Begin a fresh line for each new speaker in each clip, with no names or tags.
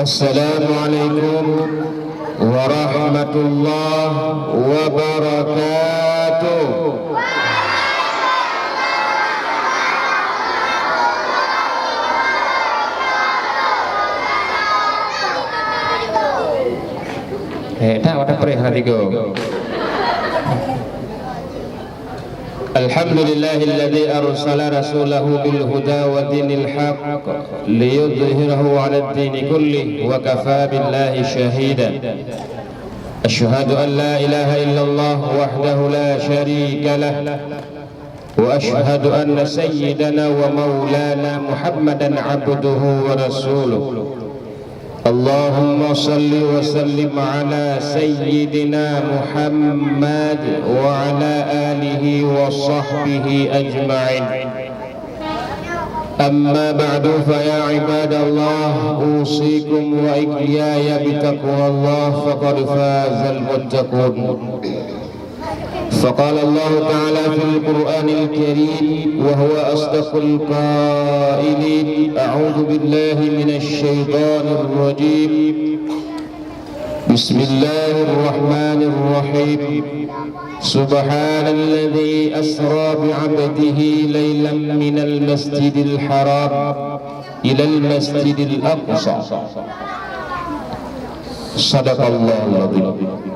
Assalamualaikum warahmatullahi wabarakatuh. Tak ada perih nanti go. Alhamdulillahilladzi arsala rasulahu bil huda wa dinil haqq liyudhhirahu 'alad dini kullih wa kafaa billahi shahida. Asyhadu an la ilaha illallah wahdahu la syarika lah wa asyhadu anna sayyidana wa maulana Muhammadan 'abduhu wa rasuluh. Allahumma salli wa sallim ala sayyidina Muhammad wa ala alihi wa sahbihi ajma'in. Amma ba'du fa ya ibadallah, usikum wa iyyaya bitaqwallah faqad fazal muttaqun. فقال الله تعالى في القرآن الكريم وهو أصدق القائلين: أعوذ بالله من الشيطان الرجيم. بسم الله الرحمن الرحيم. سبحان الذي أسرى بعبده ليلا من المسجد الحرام إلى المسجد الأقصى. صدق الله العظيم.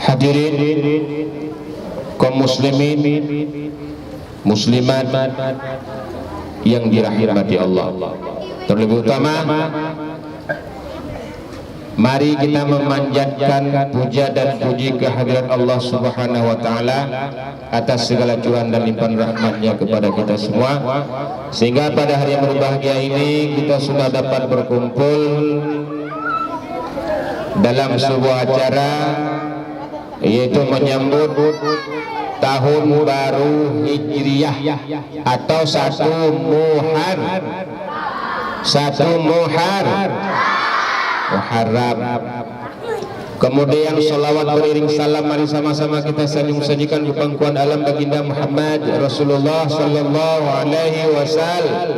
Hadirin kaum muslimin muslimat yang dirahmati Allah, terlebih utama mari kita memanjatkan puja dan puji kehadirat Allah Subhanahu wa taala atas segala curahan dan limpahan rahmatnya kepada kita semua, sehingga pada hari yang berbahagia ini kita sudah dapat berkumpul dalam sebuah acara, yaitu menyambut tahun baru Hijriyah atau satu Muharram. Kemudian salawat beriring salam, mari sama-sama kita saling sajikan di pangkuan alam baginda Muhammad Rasulullah sallallahu alaihi wasallam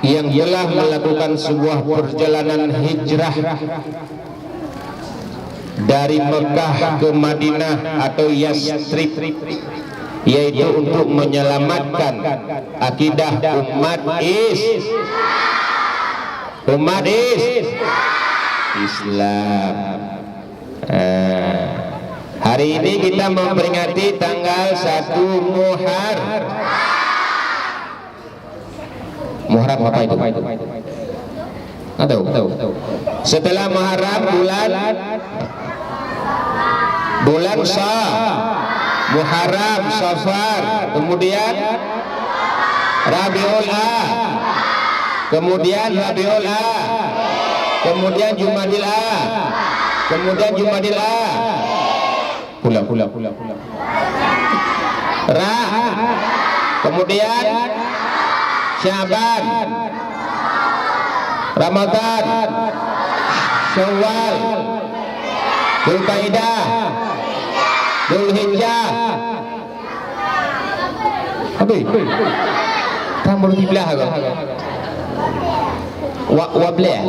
yang telah melakukan sebuah perjalanan hijrah dari Mekah ke Madinah atau Yastrib, yaitu untuk menyelamatkan akidah umat Islam. Hari ini kita memperingati tanggal 1 Muharram apa itu? Tahu. Setelah Muharram bulan Muharram, Safar, kemudian Rabiul A, kemudian Rabiul A, kemudian Jumadil A, kemudian Jumadil A, pulang. Kemudian Syaban, Ramadan, Syawal, Dzulqa'dah, Dzulhijjah. Habis. Kamu tibelah ke? Wableh.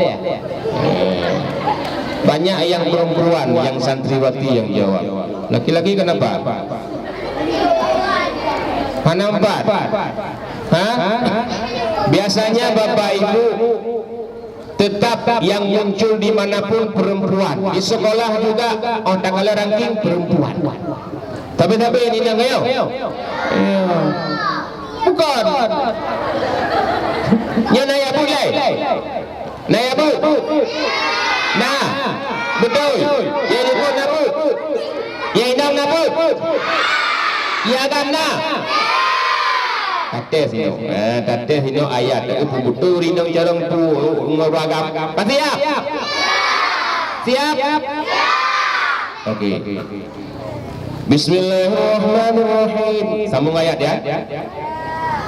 Banyak yang perempuan, yang santriwati yang jawab. Laki-laki kenapa? Mana 4? Biasanya Bapak Ibu tetap yang muncul dimanapun perempuan. Di sekolah juga tanggal ranking perempuan. Tapi ini yang ayo. Bukan. Ya naya bulai. Naya bu. Nah, betul. Ya pun nabu. Ya inang nabu. Ya gana. Tate sino ayat itu betul rino jarang tu ngoragam. Siap. Oke. Bismillahirrahmanirrahim. Sambung ayat ya.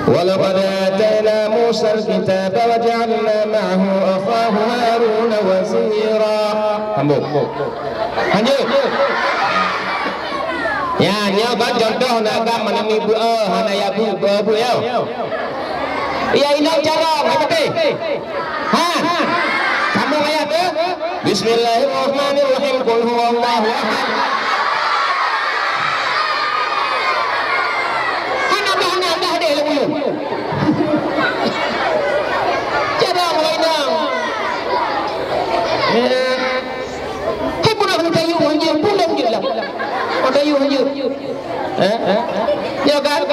Walaqad atayna Musa al-kitaba wa ja'alna ma'ahu akhahu Harun wazira. Sambung. Lanjut. Ya, nyo có contoh nak agam mana ibu hana ya bu ya. Ya inau carong, apa teh? Ha? Sambung ayat tu. Bismillahirrahmanirrahim. Qul huwallahu ahad. Anak-anak dah ada belum? Carong inau. Hai pun nak tayu hanya pulang je lah. Oh tayu hanya. Ya kan?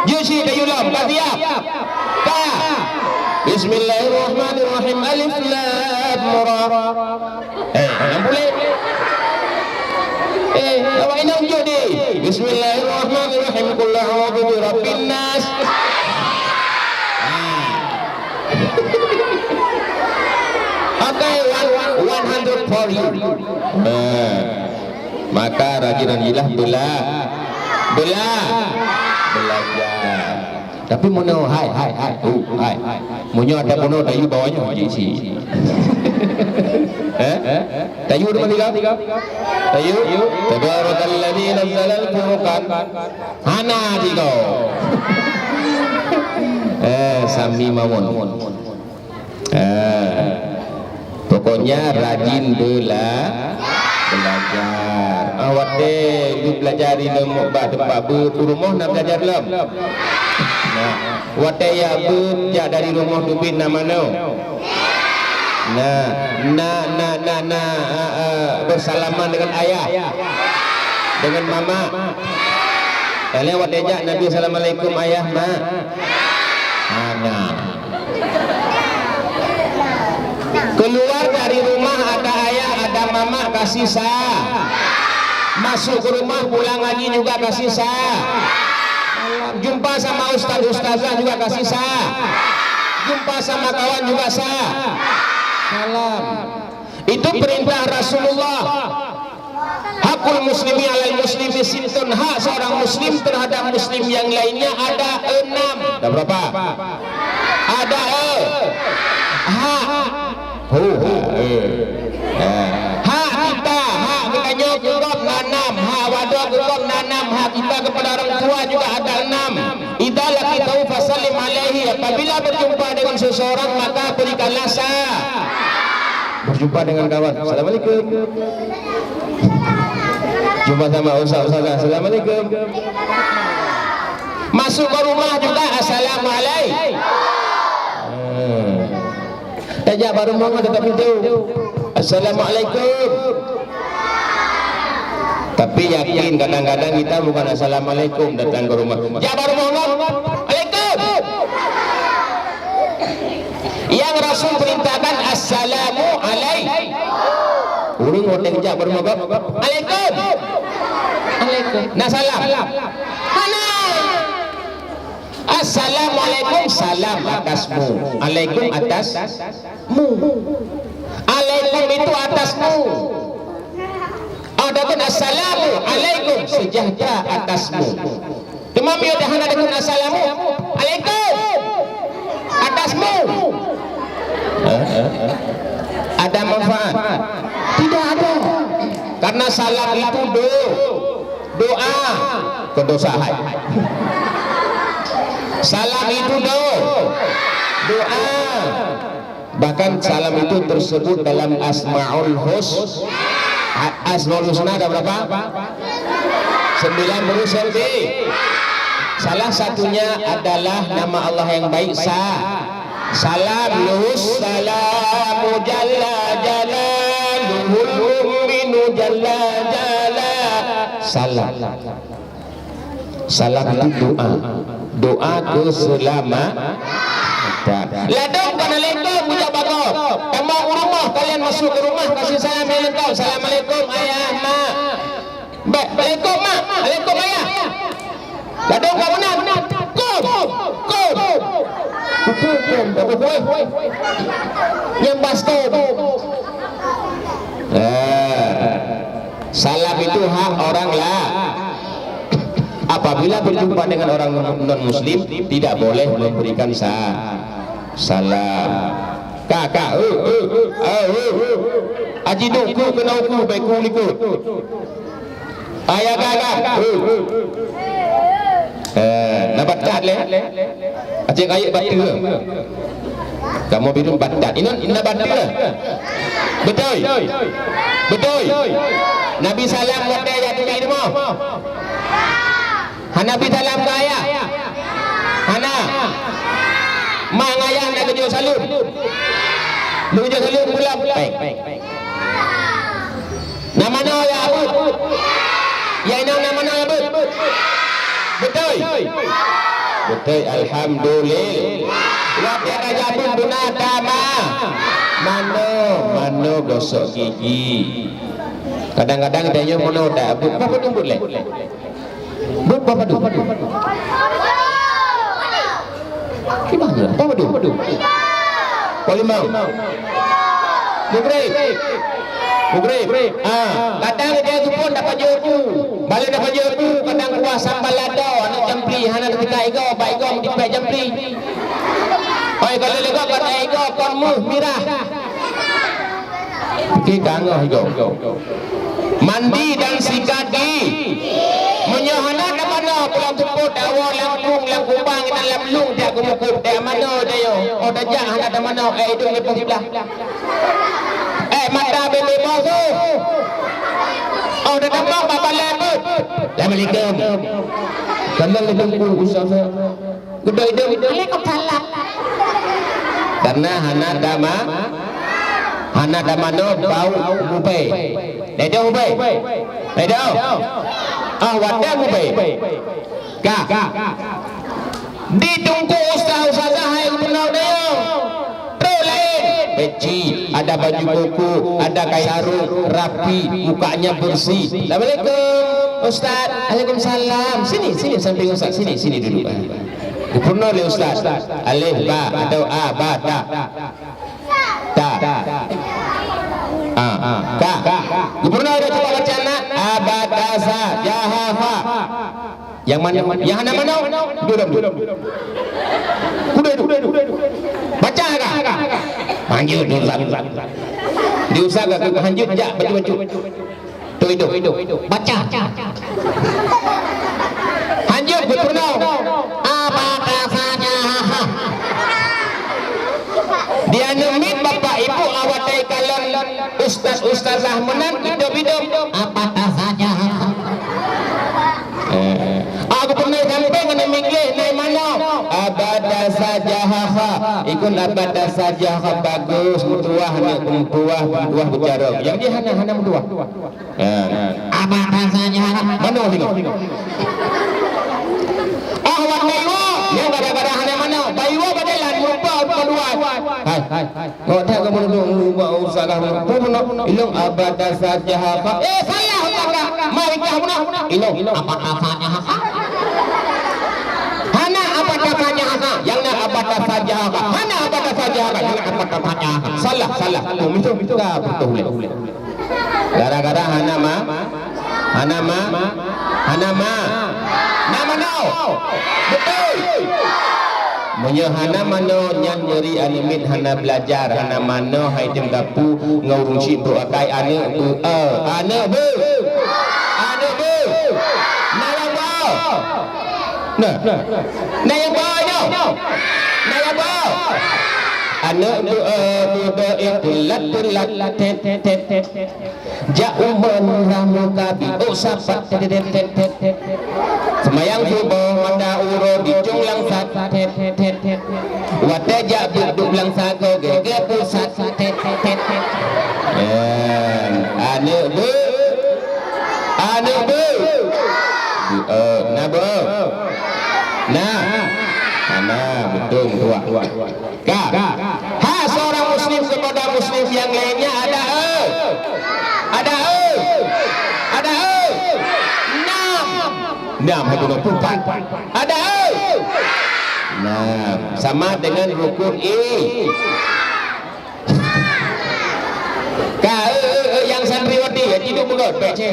Jusi tayu lam, siap. Ka. Bismillahirrahmanirrahim. Alif lam ra. Yang boleh. Awak ini unjuk di. Bismillahirrahmanirrahim. Qul a'udzu birabbin nas. Okay, 100 for you. Maka rajin-rajinlah belajar. Tapi mono hai. Munyo ada mono tayu bawahnya jisi. Tayu di mana tiga? Tayu. Tabarakalladzi nazzalal furqan. Hana tiga. Sami mawon. Pokoknya rajin belajar. Awak deh belajar di tempat rumah nak belajar belum? Nah, awak deh ya dari rumah dubin nama no. Bersalaman dengan ayah, dengan mama. Kalau awak deh Nabi assalamualaikum ayah ma. Keluar dari rumah ada ayah, ada mama kasih sah. Masuk ke rumah pulang lagi juga kasih sah. Jumpa sama ustazah juga kasih sah. Jumpa sama kawan juga sah. Salam. Itu perintah Rasulullah. Hakul muslimi alal muslimi sintun. Hak seorang muslim terhadap muslim yang lainnya ada 6. Ada berapa? Ada hak kita, hak kita nyokong nanam, hak wadah nyokong nanam, hak kita kepada orang tua juga ada 6. Idza laqitahu fasallim alaihi. Apabila berjumpa dengan seseorang maka berikanlah sah. Berjumpa dengan kawan, assalamualaikum. Jumpa sama ustazah, assalamualaikum. Masuk ke rumah juga assalamualaikum. Tajak baru mau dekat pintu. Assalamualaikum. Tapi yakin kadang-kadang kita bukan assalamualaikum datang ke rumah. Ya baru mau Waalaikum. Yang Rasul perintahkan assalamu alaikum. Urung hotel jak baru mau Waalaikum. Nah salam. Assalamualaikum, salam atasmu. Alaikum atasmu. Alaikum itu atasmu. Adapun assalamu alaikum sejahtera atasmu. Cuma dia dah ada dengan assalamu alaikum atasmu. Ada manfaat? Tidak ada. Karena salam itu doa kedosa hai. Salam itu doa. Bahkan salam itu tersebut dalam Asmaul Husna. Asmaul Husna ada berapa? 90 lebih. Salah satunya adalah nama Allah yang baik Salamulus salamu jalla jalaluhul mu'minu jalla jala. Salam itu doa keselamatan. Ladang Assalamualaikum ucap bagus. Kamu rumah kalian masuk ke rumah kasih salam lengkap. Assalamualaikum ayah mak. Waalaikum mak. Waalaikum ayah. Ladang kau benar. Kum. Yang bastu. Salam itu hak orang lah. Apabila berjumpa dengan orang non-muslim tidak boleh memberikan salam. Kakak, aji duku kena uku baikku liku. Ayah kakak, Nak batat le. Acik ayat batu. Kamu biru batat. Ini nak batat. Betul. Betul. Nabi salam kata ayat tu ni mau. Nabi salam ke ayat. Hana. Mak ayah nak kerja salut. Lu kerja salut pulang. Baik. Nama mana ya Abu? Ya ini nama mana ya Abu? Betul. Betul. Alhamdulillah. Waktu raja pun bunatama. Mano gosok gigi. Kadang-kadang dia mana dah. Apa tu boleh? But apa tu? Gimana? Apa tu? Polimau. Bugrib. Kadang dia tu pun dapat joku. Balik dapat joku. Kadang kuah sambal lado. Anak jampli. Anak ketika ego. Baik ego mendipai jampli. Oh, kalau lega kata ego. Konmu mirah. Kita angah ego. Mandi dan sikat gigi. Menyohana ke mana? Pulang tuput. Awal langkung. Langkubang. Dalam lung. Dia kumukub. Dia mana dia yo? Oh, dah jah. Ada mana? Itu ni pun sebelah. Mata bebe bosu. Oh, dah tambah bapa lebut. Assalamualaikum. Kalau lebut usah. Gede itu. Waalaikumsalam. Karena hana dama no bau mubai. Ledo mubai. Ledo. Wadah mubai. Ka. Ditunggu ustazah hai benar dia. Peci, ada baju koko, ada kain sarung, rapi, mukanya bersih. Assalamualaikum, Ustaz. Waalaikumsalam. Sini samping Ustaz. Sini duduk. Purna oleh Ustaz. Alif ba atau a ba ta. Ka. Purna ada coba baca nak abadasa jahafa. Yang mana? Yang mana? Duduk. Baca kah? Lanjut diusah ke lanjut jak baju tu hidup baca lanjut betul apa rasanya dia nemit bapak ibu awatai kalon ustazah menang hidup apa rasanya aku pernah sampai kena minggir naik mana abada saja ikut abada saja bagus mutuah bicara yang dia hana mutuah abada saja mana tengok awak tengok yang gara-gara hana mana bayiwa badalan lupa kedua hai kau tak kamu lupa usaha kamu ilung abada saja salah mari kamu ilung apa rasanya hana apa rasanya yang nak abada saja hana abada saja yang nak apa rasanya salah itu ka betul gara-gara hana ma nama nau betul menyahana mano nyan nyeri animit hana belajar hana mano hai tim gapu ngurung cip tu akai ane bu Naya ba anak tulat jauh menramuka biu sapat semayang subuh mata uro di junglang sat wataja duduk lang sago gege pusat anak bu betul tua. Seorang muslim kepada muslim yang lainnya ada enam ada sama dengan rukun yang santriwati ya tidur mulut pecah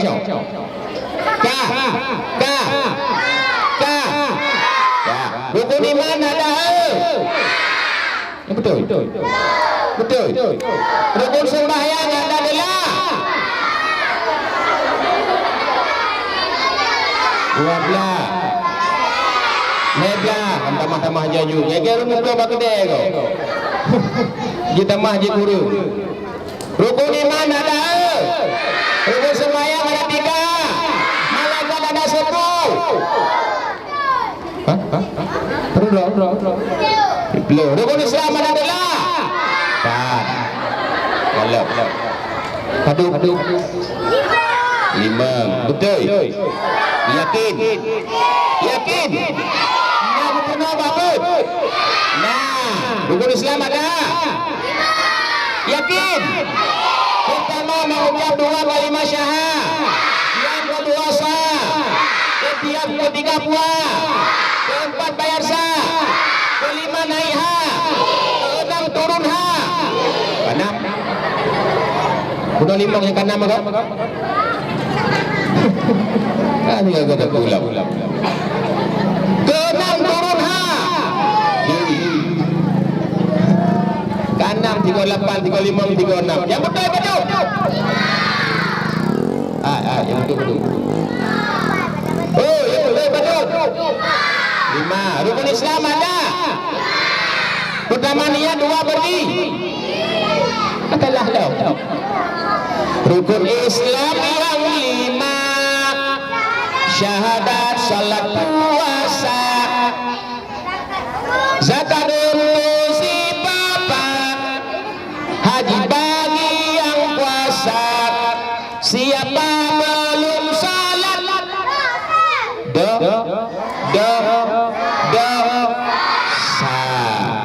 rukun iman ada betul rukun sembahyang ada adalah mah jaju. Ngege muka bak kedai kau. Kita mah je guru. Rukun iman ada. Rukun sembahyang ada 3. Malaikat ada 10. Hah? Belum. Rukun Islam ada 8. Kalau. Padu. 5. Betul. Yakin. Nah, benar bagus. Nah, rukun Islam ada. Yakin. Pertama mengucap 2 kalimat syahadat. Yang kedua sah. Ketiga puas. Keempat bayar sah. Kelima naik ha. Keenam turun ha. Keenam. Kuda limang yang keenam apa? Kan dia kata pulang. Keenam turun ha. Keenam 38 35 36. Yang betul. Yang betul. Oh, yang betul. 5. Rukun Islam ada. Pertama niat, 2 berdiri. Katalah kau. Rukun Islam yang 5. Syahadat, salat, puasa, zakat untuk si bapak, haji bagi yang puasa. Siapa belum salat,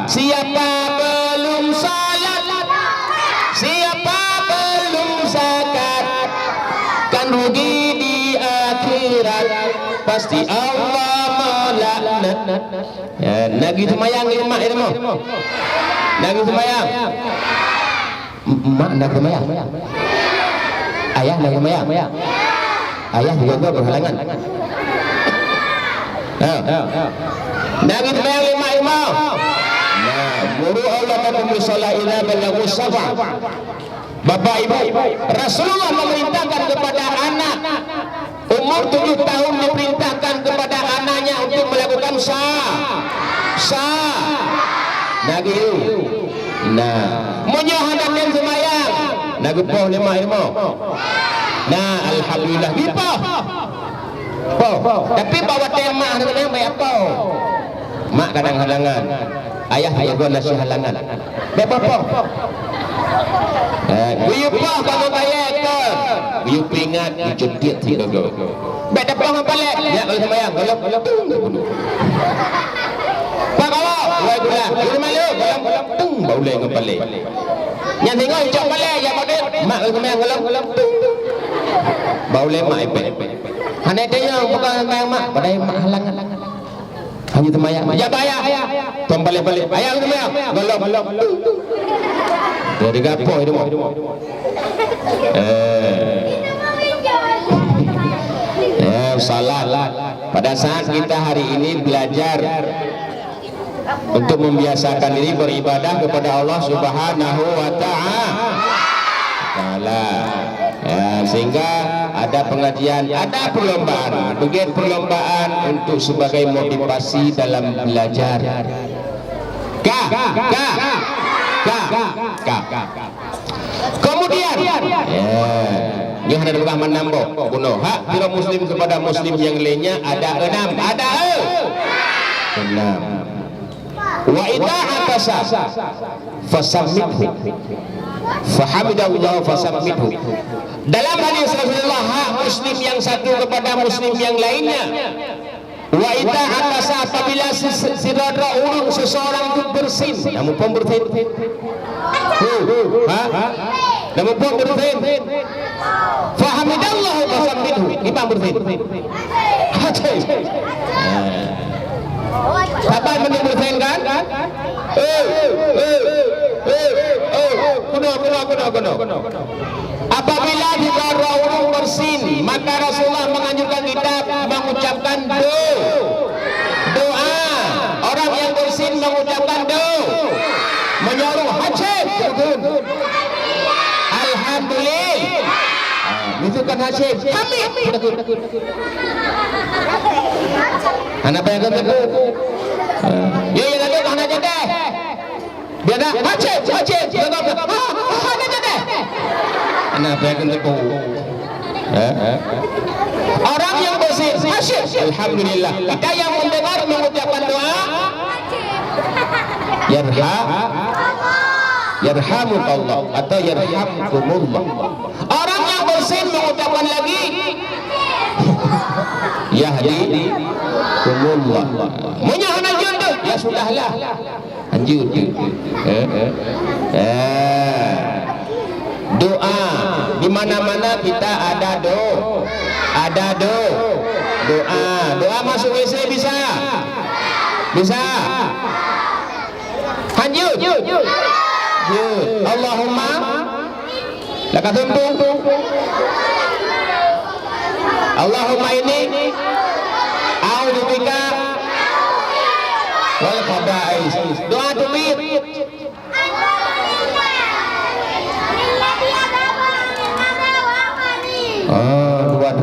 siapa belum salat, siapa belum zakat, kan rugi di akhirat, pasti Allah melaknat. Ya, nagi semayang ni mak ilmu. Nagi semayang. Mak nagi semayang. Ayah nagi semayang. Ayah juga berhalangan. Nagi semayang lima ilmu. Nah, muru Allah taala salat ila balaghu sab'a. Bapak Ibu, Rasulullah memerintahkan kepada anak umur 7 tahun, diperintahkan kepada anaknya untuk melakukan sah. Nagi. Nah, menyohadakan sembahyang. Nagi poh 5 ilmu. Nah, alhamdulillah gipoh. Tapi bawa tema dengan baik apa? Mak kadang-kadangan. Ayah juga nasi halangan. Bepoh. Guyupah kamu bayar ke? Guyup ingat dicuntit tidak go. Baik dapat orang balik. Ya kalau sembahyang kalau Pak kalau wai gula. Gula malu kalau tung bau leh ngepalik. Yang tengok jauh balik ya mak mak kalau sembahyang kalau bau leh mak ipek. Hanai dia bukan sembahyang mak, padai mak halangan. Hanya sembahyang. Ya bayar. Tom balik-balik. Ayah sembahyang. Golong. Dari gapo itu mau. Salat. Pada saat kita hari ini belajar untuk membiasakan diri beribadah kepada Allah Subhanahu wa taala. Ya, sehingga ada pengajian, ada perlombaan, bagian perlombaan untuk sebagai motivasi dalam belajar. Kemudian yang ada dalam menambah bunuh hak bila muslim kepada muslim yang lainnya ada 6. Wa idza atasa fasammithu fahamidallahu fasammithu. Dalam hadis Rasulullah, hak muslim yang satu kepada muslim yang lainnya. Wa idza atasa, apabila sidra urung seseorang itu bersin, namun pun bersin. Namun pun bersin. Fahamidallahu fasammithu. Imam bersin. Kapan menunggu bersin kan? Kuno. Apabila kita urung bersin, maka Rasulullah menganjurkan kita mengucapkan doa. Orang yang bersin mengucapkan doa, menyeru hajat, alhamdulillah. Misalkan Hashim, Hamid. Anak apa yang kata tu? Ya, yang ada anak jadi. Dia dah Hashim. Anak jadi. Anak apa yang kata tu? Orang yang bersih Hashim. Alhamdulillah. Kita yang mendengar mengucapkan doa. Yarhamukallah atau yarhamkumullah. Orang yang bersin mengucapkan lagi yahdikumullah. Munyahana jodoh ya sudahlah. Lanjut. Doa di mana-mana kita ada doa masuk WC bisa. Lanjut. Allahumma laka tuntung. Allahumma ini a'udzubika wal khaba'is. Doa tubir.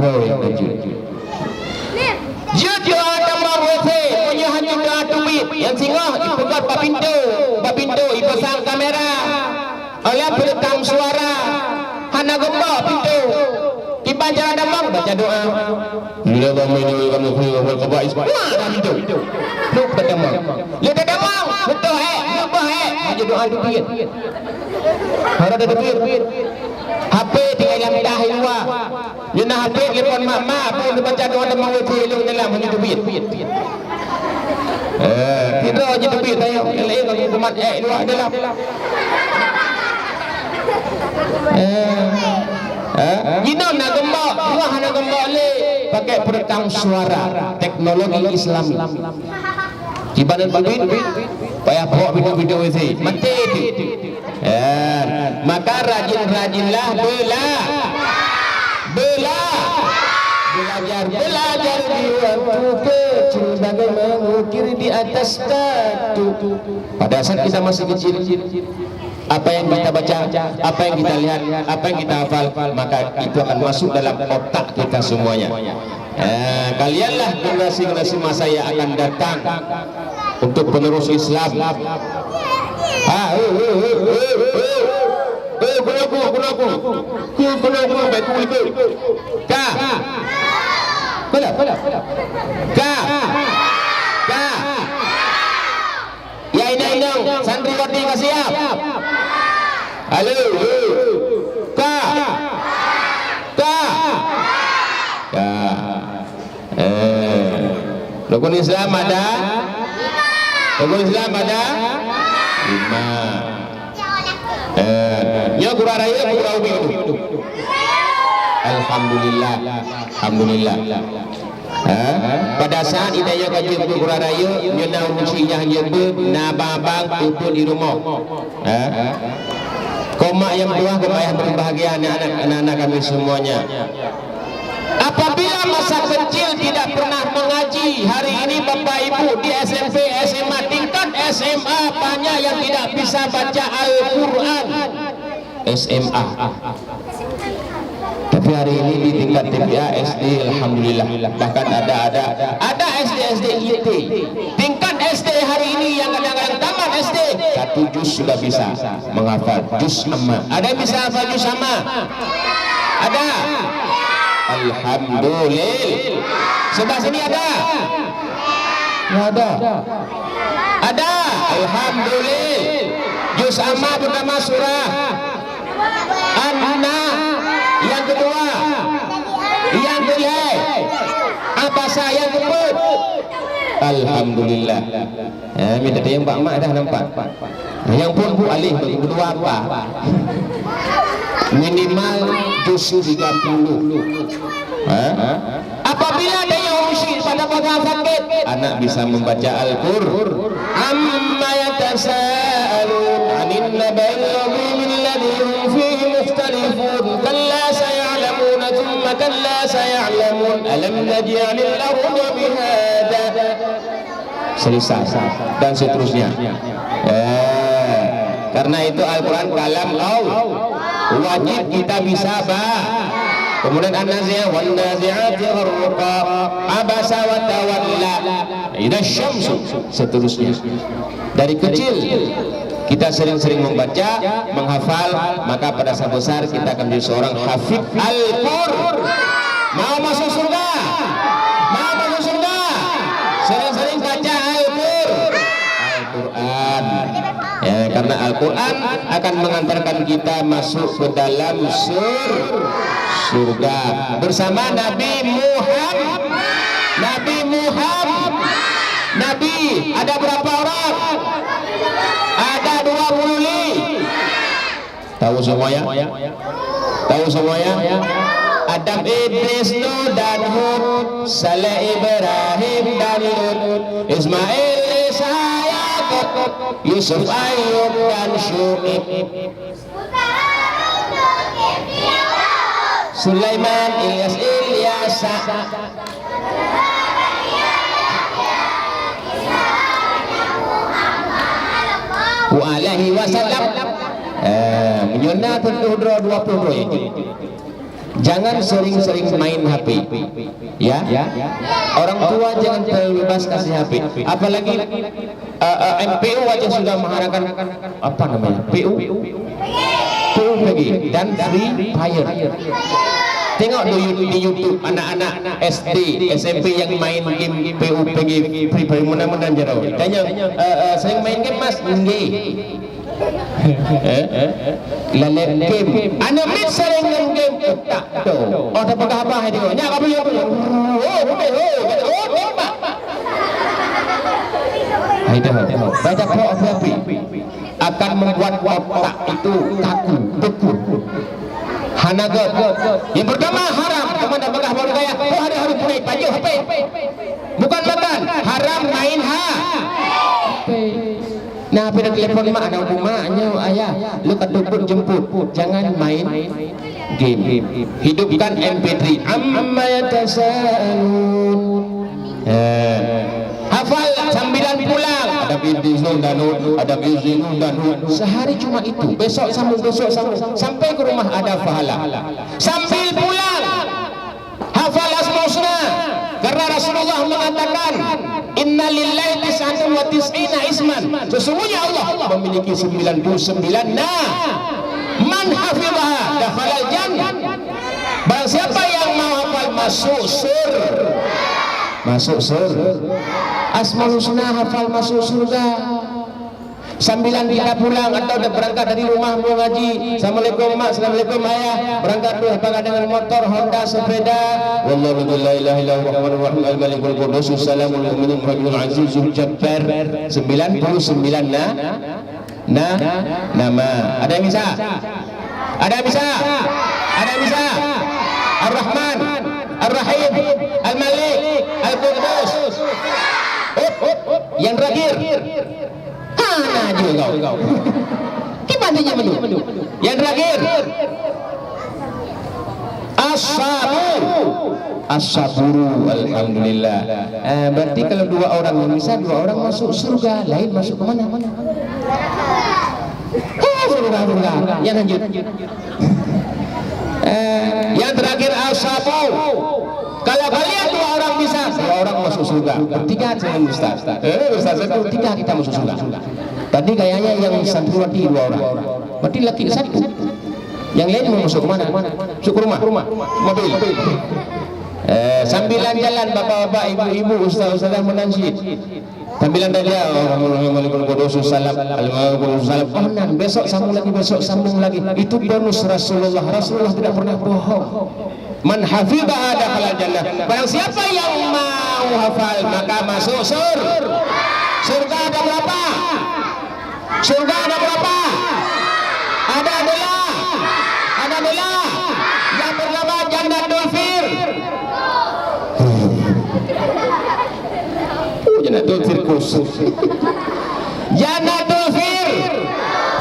Dua yang lanjut. Doa tambah WC punya hanya doa tubir. Yang singgah ipegat pintu ipasang kamera. Oleh perekam suara. Hana gembok pintu. Dibaca damang baca doa. Bila kamu kamu wal khaba'is. Pintu. Lu damang. Betul baca doa tubir. Ada tubir. HP tinggal yang dah luar. Jena HP telefon mama apa baca doa damang WC lu dalam hanya tubir. Kita aja tubir saya. Lain kalau umat luar dalam. Jina nak gembok, luah nak gembok le pakai perekam suara teknologi Islami. Cibanan babin payah bawa video WC mati itu. Maka rajinlah belajar di waktu kecil bagaimana mengukir di atas batu. Pada saat kita masih kecil, apa yang kita baca, apa yang kita lihat, apa yang kita hafal, maka itu akan masuk dalam otak kita semuanya. Kalianlah generasi masa yang akan datang untuk penerus Islam. Ya ini santriwati siap. Halo. Rukun Islam ada? Rukun Islam ada? 5. Ya kurang raya kurang ubi. Alhamdulillah. Pada saat idaya kaji kurang raya nyena usinya nyebe nababang tutup di rumah. Koma yang tua kebayang berbahagia anak-anak kami semuanya. Apabila masa kecil tidak pernah mengaji, hari ini Bapak Ibu di SMP, SMA, tingkat SMA banyak yang tidak bisa baca Al-Quran. SMA. Tapi hari ini di tingkat TPA SD, alhamdulillah. Bahkan ada SD IT. Tingkat SD hari ini yang kadang-kadang tamat SD 1 juz sudah bisa menghafal juz amma. Ada yang bisa hafal juz amma? Ada. Alhamdulillah. Sebelah sini ada? Ada. Alhamdulillah. Juz amma bernama surah An-Nas. Yang kedua, yang ketiga, apa saya sebut? Alhamdulillah. Minta dia yang Pak Mak dah nampak. Yang pun Bu Alih berdua apa? Minimal juz 30. Apabila ada yang usia pada masa sakit, anak bisa membaca Al-Qur'an. Amma yatasaalun 'anil naba'il 'azim alladhi hum fihi mukhtalifun. Kalla saya'lamun thumma kalla saya'lamun alam naj'alil arda mihada. Selesai dan seterusnya. Karena itu Al-Quran kalam Allah, wajib kita bisa Kemudian an-nazi'at wan nazi'ati gharqa, abasa wa tawalla, idza syamsu, seterusnya. Dari kecil kita sering-sering membaca, menghafal, maka pada saat besar kita akan menjadi seorang hafid Al-Qur'an. Mau masuk surga? Mau masuk surga? Sering-sering baca Al-Qur'an. Ya, karena Al-Qur'an akan mengantarkan kita masuk ke dalam surga bersama Nabi Muhammad. Nabi ada berapa orang? Ada 20. Tahu semuanya? Tahu semuanya? Adam, Idris, Nuh dan Hud, Saleh, Ibrahim dan Lut, Ismail, Isa, Yakub, Yusuf, Ayub dan Syu'ib, Sulaiman, Ilyas, Ilyasa, wa alaihi wasallam. Menyona terhudra 20 ini. Jangan sering-sering main HP, ya. Orang tua jangan terlalu bebas kasih HP. Apalagi MPU aja sudah mengharapkan apa namanya? PUBG dan Free Fire. Tengok di YouTube anak-anak SD, SMP yang main game PUBG, Free Fire, mudah-mudahan jauh. Tanya, sering main game mas? Enggak. Lalat game. Anak mit sering main game tak tahu. Oh dapat apa hari ini? Nya apa yang baca pornografi akan membuat otak itu kaku, beku. Hanagat. Yang pertama haram. Kemana bagah baru gaya? Oh hari-hari punya baju HP. Bukan makan. Haram main HP. Nah, pada telepon mak anak rumahnya ayah, lu kedubut jemput, jangan main game. Hidupkan MP3. Amma yatasaalun. Hafal sambilan pulang. Ada Idris dan Hud, ada Idris dan Hud. Sehari cuma itu. Besok sambung sampai ke rumah ada pahala. Sambil pulang hafal asma husna. Karena Rasulullah mengatakan inna lillahi tis'atan wa tis'ina isman. Sesungguhnya Allah memiliki 99 man hafidhaha dakhalal jannah. Barang siapa yang mau hafal masuk surga. Asmaul husna hafal masuk surga. Sambilan kita pulang atau udah berangkat dari rumah mau ngaji. Assalamualaikum mak, assalamualaikum ayah. Berangkat tuh apakah dengan motor, Honda, sepeda. Wallahu la ilaha illa huwa rahmanur rahim al-malikul qudus salamul mu'minul muhaiminul azizul jabbar. 99 nama. Ada yang bisa? Ada yang bisa? Ada yang bisa? Ar-Rahman, Ar-Rahim, Al-Malik, Al-Qudus. Yang terakhir. Nah juga kau. Gimana menu? Yang terakhir. As-saburu. Alhamdulillah. Berarti kalau 2 orang yang bisa, 2 orang masuk surga, lain masuk ke mana? Surga. Yang lanjut. Yang terakhir as-sabur. Kalau kalian 2 orang bisa, 2 orang masuk surga. Bertiga dengan Ustaz. Ustaz itu 3 kita masuk surga. Tadi kayaknya yang santriwati 2 orang. Berarti laki 1. Yang lain mau masuk kemana? Masuk ke rumah. Mobil. Sambilan jalan bapak-bapak, ibu-ibu, ustaz-ustazah menansyid. Sambilan dia Alhamdulillah qudus salam salam. Besok sambung lagi. Itu bonus Rasulullah. Rasulullah tidak pernah bohong. Man hafidhaha dakhala jannah. Barang siapa yang mau hafal maka masuk surga. Surga ada berapa? Surga ada berapa? Ada 2. Yang pertama Jannatul Fir. Jannatul Firdaus. Jannatul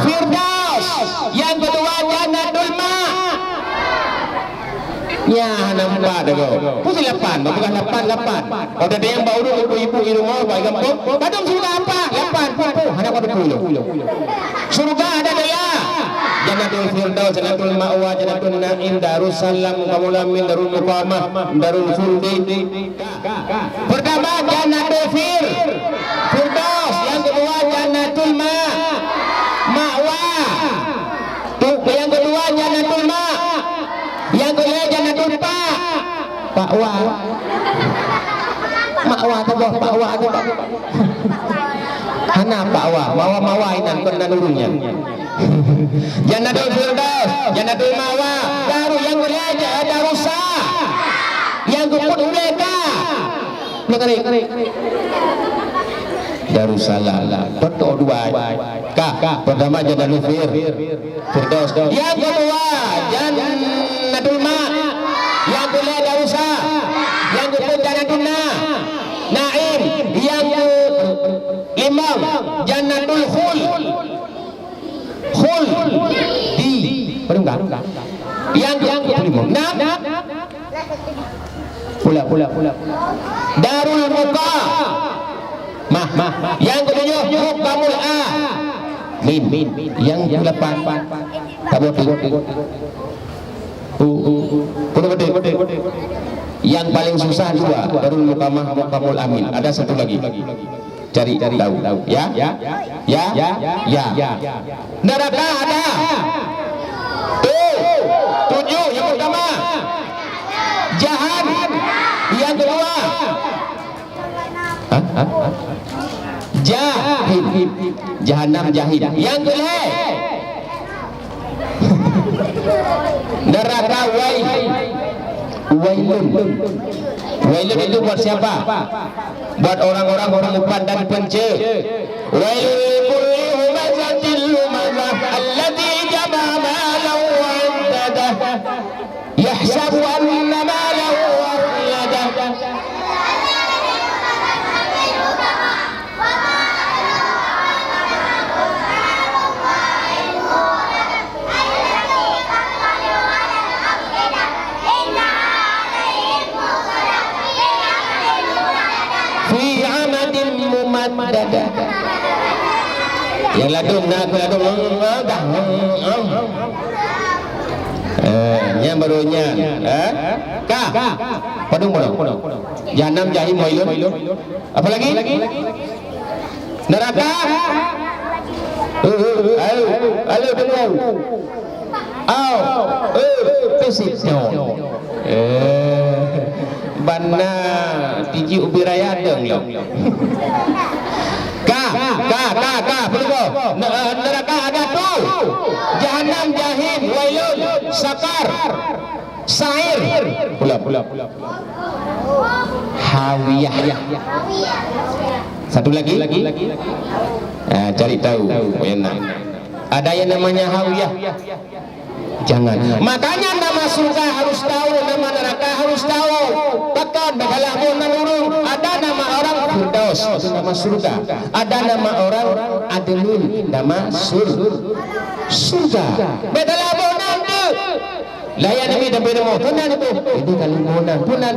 Firdaus. Yang kedua Jannatul Ma. Ya nampak dah kau. Pusing 8, bukan 8. Kalau ada yang baru ibu-ibu di rumah baik kampung. Kadang surga apa? 8. Hanya kau 10. Surga ada 2. Jannatul Firdaus, Jannatul Ma'wa, Jannatul Na'im, Darussalam, Kamul Amin, Darul Muqamah, Darul Khuldi. Pertama Jannatul Firdaus, yang kedua Jannatul Ma'wa. Yang kedua Jannatul yang kedua Jannatul Ma'wa. Ma'wa tu boh, Ma'wa tu. Hana Ma'wa, Mawa inan kon nanurungnya. Jannatul Firdaus, Jannatul Ma'wa, yang kedua Darussa. Yang kedua mereka. Ngeri. Darussalam. Betul dua. Pertama Jannatul Firdaus. Yang kedua Jannatul Ma'wa. Yang kedua Darussa. Yang kedua Jannatul Na'im. Yang kelima Jannatul Khuldi. Benar enggak? Yang kelima pula Darul Muqamah. Yang ketujuh Muqamul Amin. Yang ke-8 yang paling susah dua, Darul Muqamah, Muqamul Amin. Ada satu lagi. Cari tahu. Ya. Neraka ada. Tujuh. Yang pertama Jahanam. Yang kedua Jahanam. Yang kedua neraka Wailun itu buat siapa? Buat orang-orang umpan dan pence. Wailun likulli humazatil lumazah alladzi jama'a malahu wa 'addadah yahsabu anna malahu akhladah. Yang ladung nya barunya padung Jahanam, Jahim, Wailun. Apa lagi? Neraka. Halo dengar. Pesipno. Bana tiji ubiraya deng lo. Neraka ada tuh. Jahanam, Jahim, Wailun, Sakar, Sa'ir. Pula. Hawiyah. Satu lagi. Cari tahu. Enak. Ada yang namanya Hawiyah. Jangan. Makanya nama surga harus tahu, nama neraka harus tahu. Bahkan bagalah menurun. Ada nama orang Firdaus, itu nama surga. Ada nama orang Adlun, nama surga. Bagalah menandu. Layan Nabi dan beramu tunan itu kalimunan tunan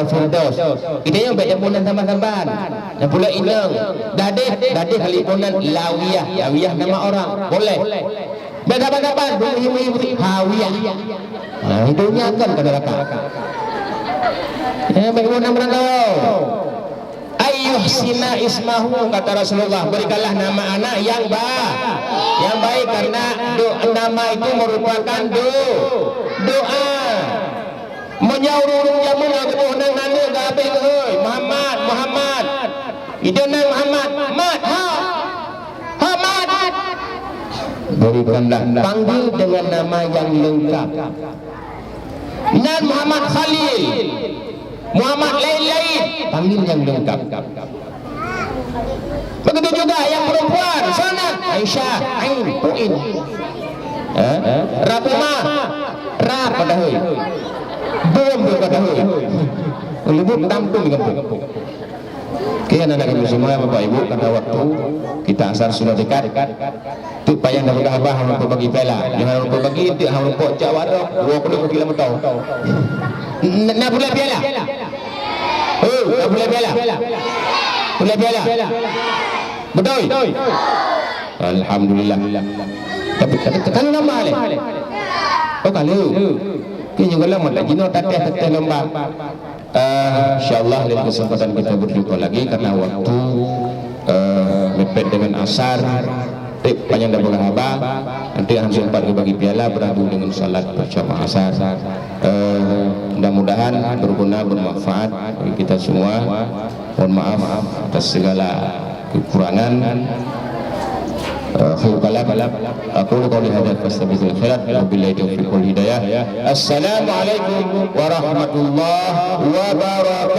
Firdaus. Kita yang baca punan tambah-tambahan. Dan pula inang dade kalimunan Lawiyah nama orang. Boleh. Beda-beda Hawiyah. Nah, itu nyakan ke neraka. Bagaimana menandau? Ayyuhsina ismahu, kata Rasulullah, berikanlah nama anak yang baik karena nama itu merupakan doa. Menyaurung jamun aku nang nane gabe euy Muhammad. Itu nang Muhammad. Berikanlah, panggil dengan nama yang lengkap. Nan Muhammad Khalil, Muhammad lain-lain, panggil yang lengkap. Begitu juga yang perempuan, sana Aisyah, Ain, Puin, Rabumah, Rab pada hui, Bom pada hui, Lubuk tampung di kampung. Kian anak-anak semua Bapak Ibu, karena waktu kita asar sudah dekat. Tu payah nak berkahbah harus berbagi pela. Jangan lupa bagi dia harus pok Jawa dah 20 km. Nak boleh piala. Nak boleh piala. Boleh piala. Betul. Alhamdulillah. Tapi kalau nama le. Oh kalau. Kini juga lama lagi no tateh lomba. Insyaallah lain kesempatan kita berjumpa lagi karena waktu mepet dengan asar. Panjang dah berapa? Nanti langsung sempat bagi piala beradu dengan salat berjamaah asar. Mudah-mudahan berguna bermanfaat bagi kita semua. Mohon maaf atas segala kekurangan. Aku qouli hadza fastabiqul khairat wabillahi taufiq wal hidayah. Assalamualaikum warahmatullahi wabarakatuh.